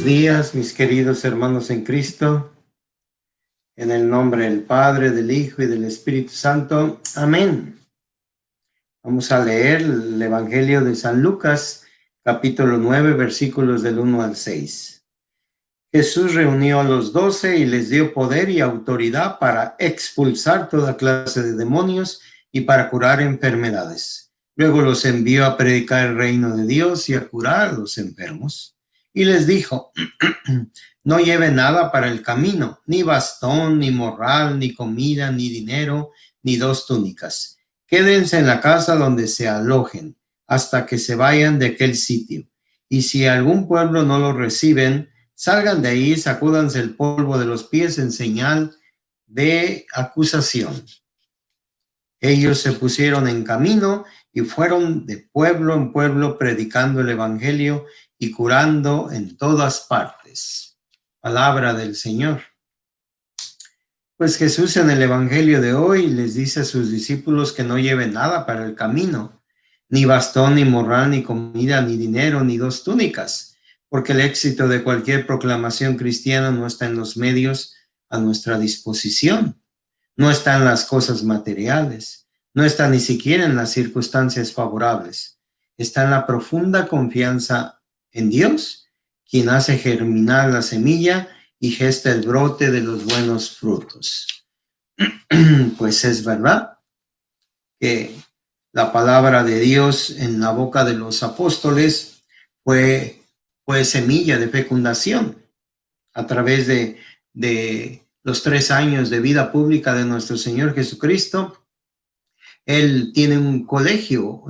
días, mis queridos hermanos en Cristo, en el nombre del Padre, del Hijo y del Espíritu Santo. Amén. Vamos a leer el Evangelio de San Lucas, capítulo 9, versículos del 1 al 6. Jesús reunió a los 12 y les dio poder y autoridad para expulsar toda clase de demonios y para curar enfermedades. Luego los envió a predicar el reino de Dios y a curar a los enfermos. Y les dijo: no lleven nada para el camino, ni bastón, ni morral, ni comida, ni dinero, ni 2 túnicas. Quédense en la casa donde se alojen, hasta que se vayan de aquel sitio. Y si algún pueblo no lo reciben, salgan de ahí, sacúdanse el polvo de los pies en señal de acusación. Ellos se pusieron en camino y fueron de pueblo en pueblo predicando el evangelio y curando en todas partes. Palabra del Señor. Pues Jesús en el evangelio de hoy les dice a sus discípulos que no lleven nada para el camino, ni bastón, ni morral, ni comida, ni dinero, ni 2 túnicas, porque el éxito de cualquier proclamación cristiana no está en los medios a nuestra disposición, no está en las cosas materiales, no está ni siquiera en las circunstancias favorables, está en la profunda confianza en Dios, quien hace germinar la semilla y gesta el brote de los buenos frutos. Pues es verdad que la palabra de Dios en la boca de los apóstoles fue semilla de fecundación a través de los 3 años de vida pública de nuestro Señor Jesucristo. Él tiene un colegio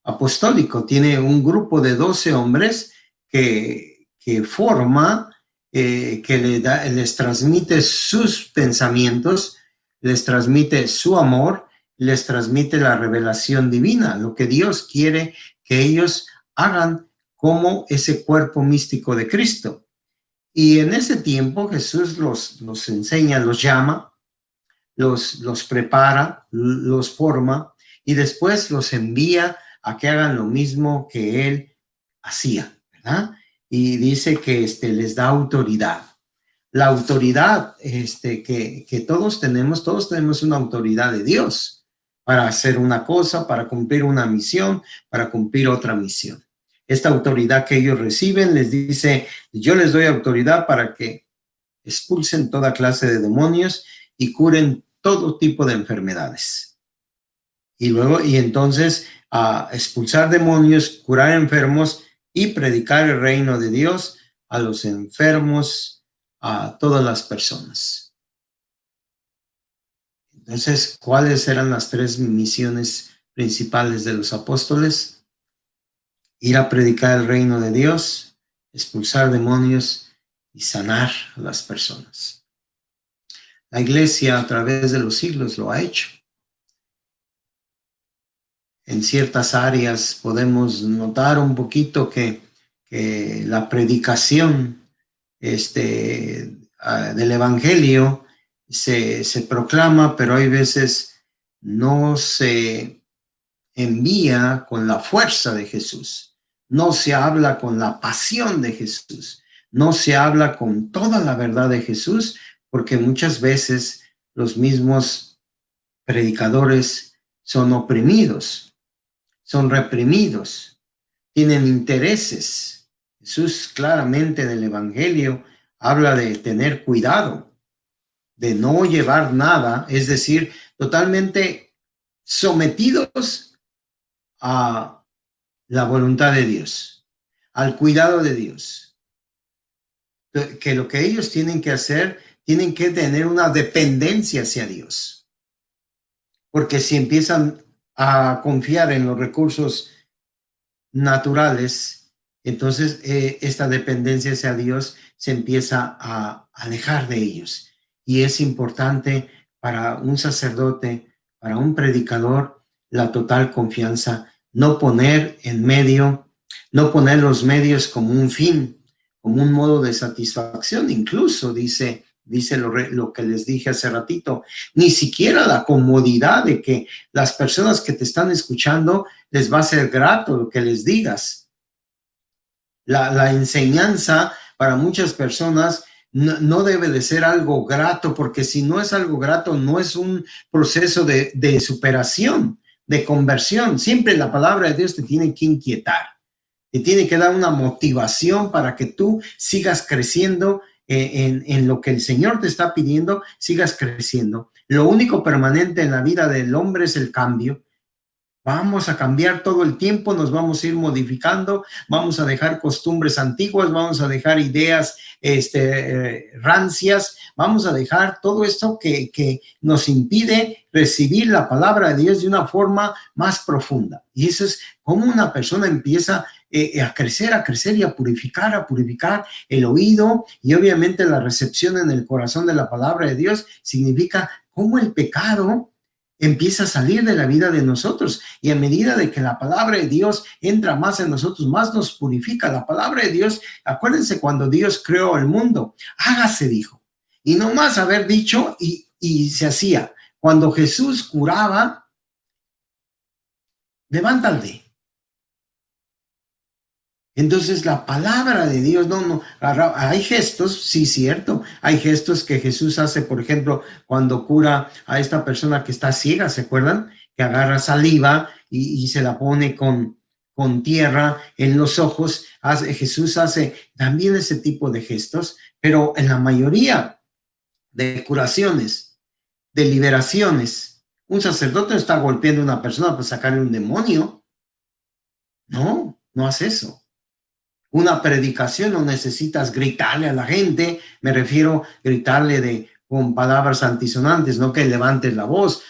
apostólico, tiene un grupo de 12 hombres que forma, que les transmite sus pensamientos, les transmite su amor, les transmite la revelación divina, lo que Dios quiere que ellos hagan como ese cuerpo místico de Cristo. Y en ese tiempo Jesús los enseña, los llama, los prepara, los forma y después los envía a que hagan lo mismo que él hacía, ¿verdad? Y dice que les da autoridad. La autoridad que todos tenemos una autoridad de Dios para hacer una cosa, para cumplir una misión, para cumplir otra misión. Esta autoridad que ellos reciben les dice: yo les doy autoridad para que expulsen toda clase de demonios y curen todo tipo de enfermedades. Y entonces a expulsar demonios, curar enfermos y predicar el reino de Dios a los enfermos, a todas las personas. Entonces, ¿cuáles eran las 3 misiones principales de los apóstoles? Ir a predicar el reino de Dios, expulsar demonios y sanar a las personas. La iglesia a través de los siglos lo ha hecho. En ciertas áreas podemos notar un poquito que la predicación del evangelio se proclama, pero hay veces no se envía con la fuerza de Jesús, no se habla con la pasión de Jesús, no se habla con toda la verdad de Jesús, porque muchas veces los mismos predicadores son oprimidos, son reprimidos, tienen intereses. Jesús claramente en el Evangelio habla de tener cuidado, de no llevar nada, es decir, totalmente sometidos a la voluntad de Dios, al cuidado de Dios. Que lo que ellos tienen que hacer, tienen que tener una dependencia hacia Dios. Porque si empiezan a confiar en los recursos naturales, entonces esta dependencia hacia Dios se empieza a alejar de ellos. Y es importante para un sacerdote, para un predicador, la total confianza, no poner en medio, no poner los medios como un fin, como un modo de satisfacción. Incluso dice lo que les dije hace ratito, ni siquiera la comodidad de que las personas que te están escuchando les va a ser grato lo que les digas. La enseñanza para muchas personas no debe de ser algo grato, porque si no es algo grato, no es un proceso de superación, de conversión. Siempre la palabra de Dios te tiene que inquietar, te tiene que dar una motivación para que tú sigas creciendo en lo que el Señor te está pidiendo, sigas creciendo. Lo único permanente en la vida del hombre es el cambio. Vamos a cambiar todo el tiempo, nos vamos a ir modificando, vamos a dejar costumbres antiguas, vamos a dejar ideas rancias, vamos a dejar todo esto que nos impide recibir la palabra de Dios de una forma más profunda. Y eso es como una persona empieza a crecer y a purificar el oído, y obviamente la recepción en el corazón de la palabra de Dios significa cómo el pecado empieza a salir de la vida de nosotros, y a medida de que la palabra de Dios entra más en nosotros, más nos purifica. La palabra de Dios, acuérdense cuando Dios creó el mundo, hágase, dijo, y no más haber dicho y se hacía. Cuando Jesús curaba, levántate. Entonces la palabra de Dios, hay gestos, sí, cierto, hay gestos que Jesús hace, por ejemplo, cuando cura a esta persona que está ciega, ¿se acuerdan? Que agarra saliva y se la pone con tierra en los ojos. Jesús hace también ese tipo de gestos, pero en la mayoría de curaciones, de liberaciones, un sacerdote no está golpeando a una persona para sacarle un demonio. No, no hace eso. Una predicación no necesitas gritarle a la gente, me refiero a gritarle con palabras antisonantes, no que levantes la voz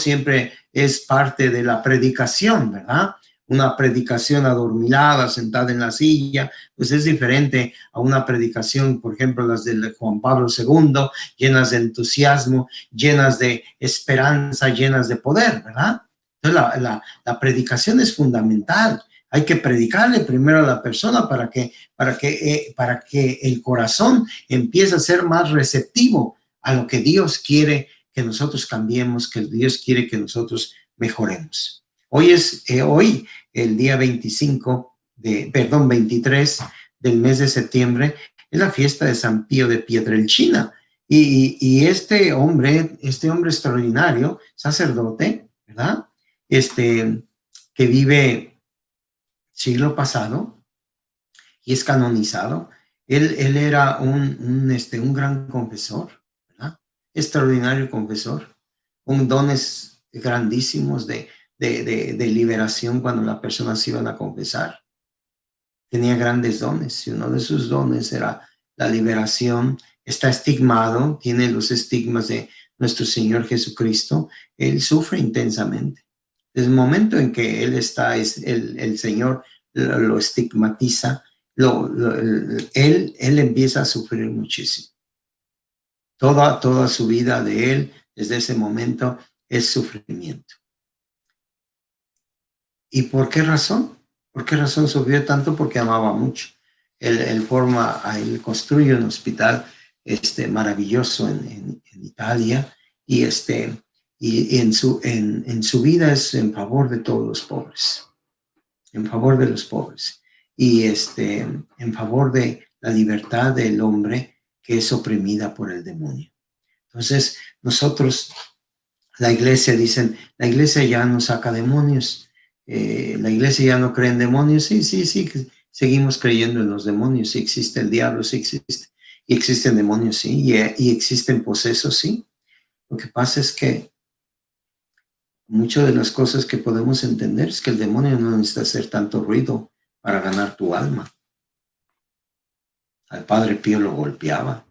siempre es parte de la predicación, ¿verdad? Una predicación adormilada, sentada en la silla, pues es diferente a una predicación, por ejemplo, las de Juan Pablo II, llenas de entusiasmo, llenas de esperanza, llenas de poder, ¿verdad? Entonces la predicación es fundamental. Hay que predicarle primero a la persona para que el corazón empiece a ser más receptivo a lo que Dios quiere que nosotros cambiemos, que Dios quiere que nosotros mejoremos. Hoy es el día 23 del mes de septiembre, es la fiesta de San Pío de Pietrelcina. Y este hombre extraordinario, sacerdote, ¿verdad? Que vive siglo pasado y es canonizado. Él era un gran confesor, ¿verdad? Extraordinario confesor, con dones grandísimos de liberación cuando las personas se iban a confesar. Tenía grandes dones, y uno de sus dones era la liberación. Está estigmado, tiene los estigmas de nuestro Señor Jesucristo. Él sufre intensamente. Desde el momento en que él está, el Señor lo estigmatiza, él empieza a sufrir muchísimo. Toda su vida de él, desde ese momento, es sufrimiento. ¿Y por qué razón? ¿Por qué razón sufrió tanto? Porque amaba mucho. Él construye un hospital maravilloso en Italia, y en su vida es en favor de todos los pobres, en favor de los pobres, y en favor de la libertad del hombre que es oprimida por el demonio. Entonces, nosotros, la iglesia, dicen, la iglesia ya no saca demonios, la iglesia ya no cree en demonios. Sí, seguimos creyendo en los demonios, sí existe el diablo, sí existe, y existen demonios, sí, y existen posesos, sí. Lo que pasa es que muchas de las cosas que podemos entender es que el demonio no necesita hacer tanto ruido para ganar tu alma. Al Padre Pío lo golpeaba.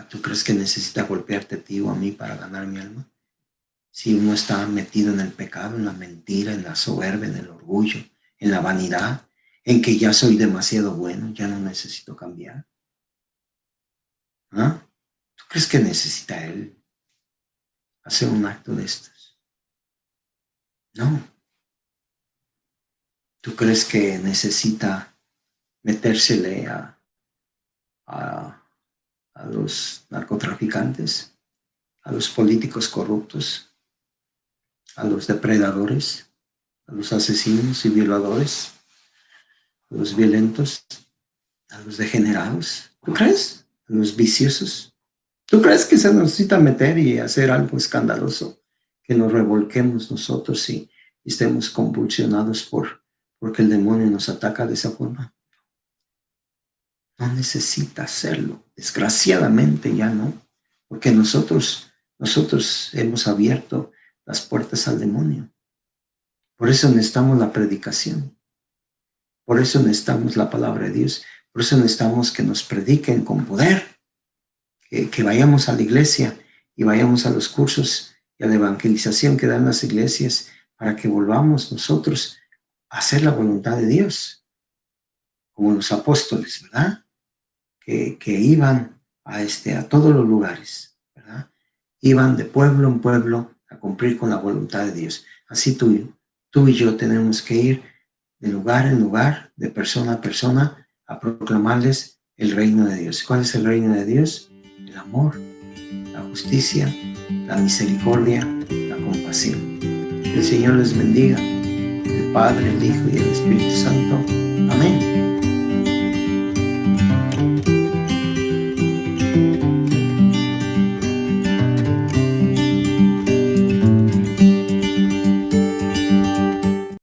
¿Tú crees que necesita golpearte a ti o a mí para ganar mi alma? Si uno está metido en el pecado, en la mentira, en la soberbia, en el orgullo, en la vanidad, en que ya soy demasiado bueno, ya no necesito cambiar. ¿Ah? ¿Tú crees que necesita él hacer un acto de estos? No. ¿Tú crees que necesita metérsele a los narcotraficantes, a los políticos corruptos, a los depredadores, a los asesinos y violadores? los violentos, a los degenerados? ¿Tú crees? ¿A los viciosos? ¿Tú crees que se necesita meter y hacer algo escandaloso? Que nos revolquemos nosotros y estemos convulsionados porque el demonio nos ataca de esa forma. No necesita hacerlo. Desgraciadamente ya no. Porque nosotros hemos abierto las puertas al demonio. Por eso necesitamos la predicación. Por eso necesitamos la palabra de Dios. Por eso necesitamos que nos prediquen con poder. Que vayamos a la iglesia y vayamos a los cursos y a la evangelización que dan las iglesias para que volvamos nosotros a hacer la voluntad de Dios. Como los apóstoles, ¿verdad? Que iban a todos los lugares, ¿verdad? Iban de pueblo en pueblo a cumplir con la voluntad de Dios. Así tú y yo tenemos que ir de lugar en lugar, de persona a persona, a proclamarles el reino de Dios. ¿Cuál es el reino de Dios? El amor, la justicia, la misericordia, la compasión. Que el Señor les bendiga, el Padre, el Hijo y el Espíritu Santo. Amén.